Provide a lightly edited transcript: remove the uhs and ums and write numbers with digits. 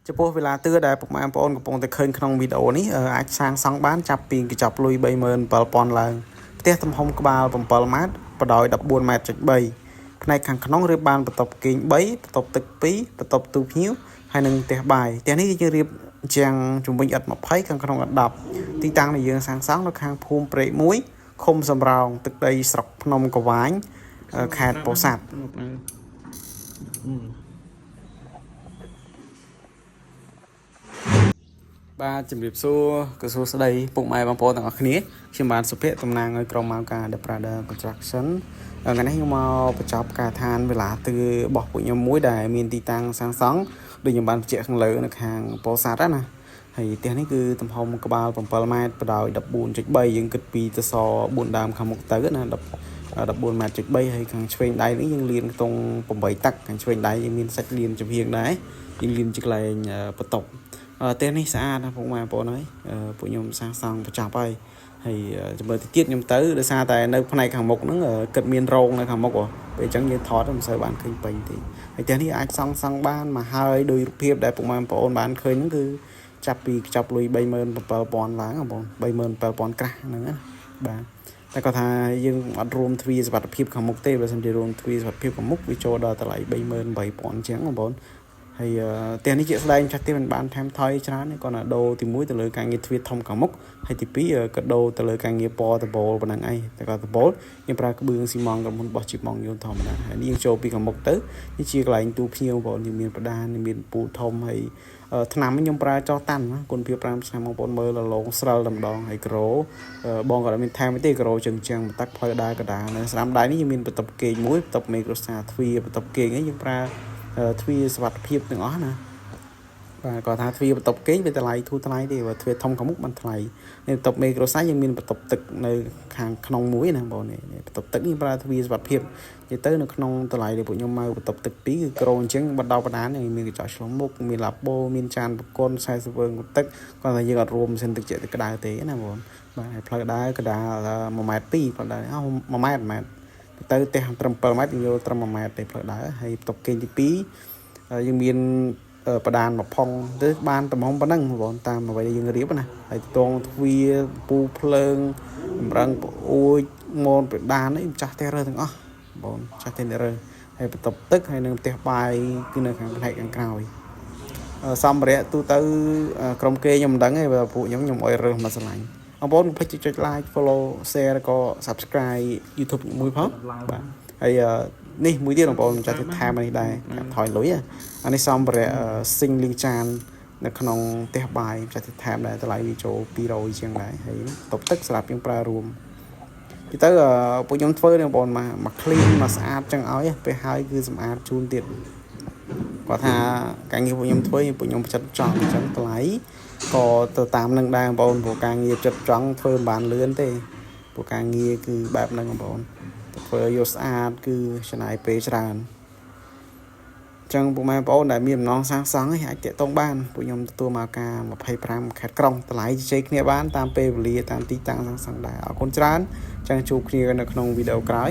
ចំពោះเวลาទឿដែលពុកម៉ែបងប្អូនកំពុងតែឃើញក្នុងវីដេអូនេះអាចសាងសង់បានចាប់ពីកញ្ចប់លុយ 37,000 ឡើងផ្ទះទំហំក្បាល 7 ម៉ែត្របដោយ 14 ម៉ែត្រចុច 3 ផ្នែកខាងក្នុងរៀបបានបន្ទប់គេង 3 បន្ទប់ទឹក 2 បន្ទប់ទូភ្ញៀវហើយនិងផ្ទះបាយផ្ទះនេះយើងរៀបជាងជំវិញឥដ្ឋ 20 ខាងក្នុងឥដ្ឋ 10 ទីតាំងដែលយើងសាងសង់នៅខាងភូមិព្រែក 1 ឃុំសំរោងទឹកដីស្រុកភ្នំកវាញខេត្តពោធិ៍សាត់បាទជំរាបសួរក៏សួស្តីពុកម៉ែបងប្អូនទាំងអស់គ្នាខ្ញុំបានសុភ័ក្រតំណាងឲ្យក្រុមមកការ The Brother Construction ថ្ងៃនេះខ្ញុំមកបញ្ចប់ការឋានវេលាទិររបស់ពួកខ្ញុំមួយដែលមានទីតាំងសាងសង់ដូចខ្ញុំបានបញ្ជាក់ខាងលើនៅខាងពោធិ៍សាត់ណាហើយផ្ទះនេះគឺទំហំក្បាល 7 ម៉ែត្របដោយ 14.3 យើងគិតពីទស4ដើមខាងមុខទៅណា14 ម៉ែត្រចុច 3 ហើយខាងឆ្វេងដៃនេះយើងលានខ្ទង់ 8 តឹកខាងឆ្វេងដៃយើងមានសាច់លានចំហៀងដែរយើងលានជាកន្លែងបន្ទប់ផ្ទះនេះស្អាតណាស់ពុកម៉ែបងប្អូនហើយពួកខ្ញុំសាងសង់បញ្ចប់ហើយជំរឿនទៀតខ្ញុំទៅដោយសារតែនៅផ្នែកខាងមុខហ្នឹងគិតមានរោងនៅខាងមុខពេលអញ្ចឹងយើងថតមិនសូវបានឃើញពេញទេហើយផ្ទះនេះអាចសង់បានមកហើយដោយរូបភាពដែលពុកម៉ែបងប្អូនបានឃើញហ្នឹងគឺចាប់ពីកញ្ចប់លុយ 37,000 ឡើងបង 37,000 ក្រាស់ហ្នឹងណាបាទតែគាត់ថាយើងអត់រួមទ្វារសុវត្ថិភាពខាងមុខទេបើមិនជារួមទ្វារសុវត្ថិភាពខាងមុខវាចូលដល់តម្លៃ 38,000 អញ្ចឹងបងប្អូនហើយផ្ទះនេះជាស្ដែងចាស់ទៀតមិនបានថែមថយច្រើនទេគាត់ណាដូរទី1ទៅលើការងារទ្វារធំខាងមុខហើយទី2ក៏ដូរទៅលើការងារពណ៌ដបូលប៉ុណ្ណឹងឯងតែគាត់ដបូលយើងប្រើក្បឿងស៊ីម៉ងក្រុមហ៊ុនបោះជីម៉ងយន្តធម្មតាហើយនេះយើងចូលពីខាងមុខទៅនេះជាកន្លែងទូភ្ញៀវបងប្អូនយើងមានប្រដានមានពូធំហើយឆ្នាំខ្ញុំប្រើចោតាន់ណាគុណភាព5ឆ្នាំបងប្អូនមើលលងស្រិលតែម្ដងហើយក្រូបងក៏មានថែមទេក្រូជើងជើងបន្តាក់ផ្លូវដើរកដានៅស្ដាំដៃនេះយើងមានបន្ទប់គេងមួយបន្ទប់មេក្រូសាទ្វារបន្ទប់គេងយើងប្រើទ្វារសុវត្ថិភាពទាំងអស់ណាបាទគាត់ថាទ្វារបន្ទប់គេងវាតម្លៃធូរថ្លៃទេបើទ្វារធំខាងមុខបានថ្លៃនេះបន្ទប់មេក្រូសាយើងមានបន្ទប់ទឹកនៅខាងក្នុងមួយណាបងនេះបន្ទប់ទឹកនេះប្រើទ្វារសុវត្ថិភាពនិយាយទៅនៅក្នុងតម្លៃដែលពួកខ្ញុំមកបន្ទប់ទឹក2គឺក្រូអញ្ចឹងបណ្ដោបដានមានកញ្ចក់ឆ្លងមុខមានឡាបូមានចានបកុន40វើងទឹកគាត់ថាយើងអត់រួមម៉ាស៊ីនទឹកជែកទឹកក្តៅទេណាបងបាទហើយផ្លូវដើរកដាល1.2 ម៉ែត្រផ្លូវដើរ1 ម៉ែត្រទៅផ្ទះត្រឹម7 ម៉ែត្រយើងយកត្រឹម1 ម៉ែត្រទេផ្លូវដើរហើយបន្ទប់គេងទី2យើងមានបដានមកផុងទៅបានទំហំប៉ុណ្ណឹងបងតាមអ្វីដែលយើងរៀបណាហើយតងទ្វារពូភ្លើងចម្រឹងប្អួយម៉ូនបដាននេះម្ចាស់ផ្ទះរើទាំងអស់បងម្ចាស់ផ្ទះរើហើយបន្ទប់ទឹកហើយនឹងផ្ទះបាយគឺនៅខាងផ្នែកខាងក្រោយសម្ភារៈទូទៅក្រុមគេខ្ញុំមិនដឹងទេបើពួកខ្ញុំអុយរើសមកស្រឡាញ់បងប្អូនកុំភ្លេចចុច like follow share ក៏ subscribe YouTube មួយផងបាទហើយនេះមួយទៀតបងប្អូនចាត់ថែមនេះដែរថយលុយអានេះសម្ភារៈស៊ីងលីងចាននៅក្នុងផ្ទះបាយចាត់ថែមដែរតម្លៃវាចូល200ជាងដែរហើយតបទឹកសម្រាប់យើងប្រើរួមទីទៅពួកខ្ញុំធ្វើបងប្អូនមក clean មកស្អាតចឹងឲ្យពេលហើយគឺសម្អាតជូនទៀតគាត់ថាការងារពួកខ្ញុំធ្វើពួកខ្ញុំចិត្តចង់អញ្ចឹងតម្លៃក៏ទៅតាមនឹងដែរបងប្អូនព្រោះការងារចិត្តចង់ធ្វើមិនបានលឿនទេព្រោះការងារគឺបែបហ្នឹងបងប្អូនធ្វើយកស្អាតគឺចំណាយពេលច្រើនអញ្ចឹងពុកម៉ែបងប្អូនដែលមានបំណងសាងសង់អាចតាក់ទងបានពួកខ្ញុំទទួលមកការ25ខេត្តក្រុងតម្លៃជជែកគ្នាបានតាមពេលវេលាតាមទីតាំងសាងសង់ដែរអរគុណច្រើនអញ្ចឹងជួបគ្នានៅក្នុងវីដេអូក្រោយ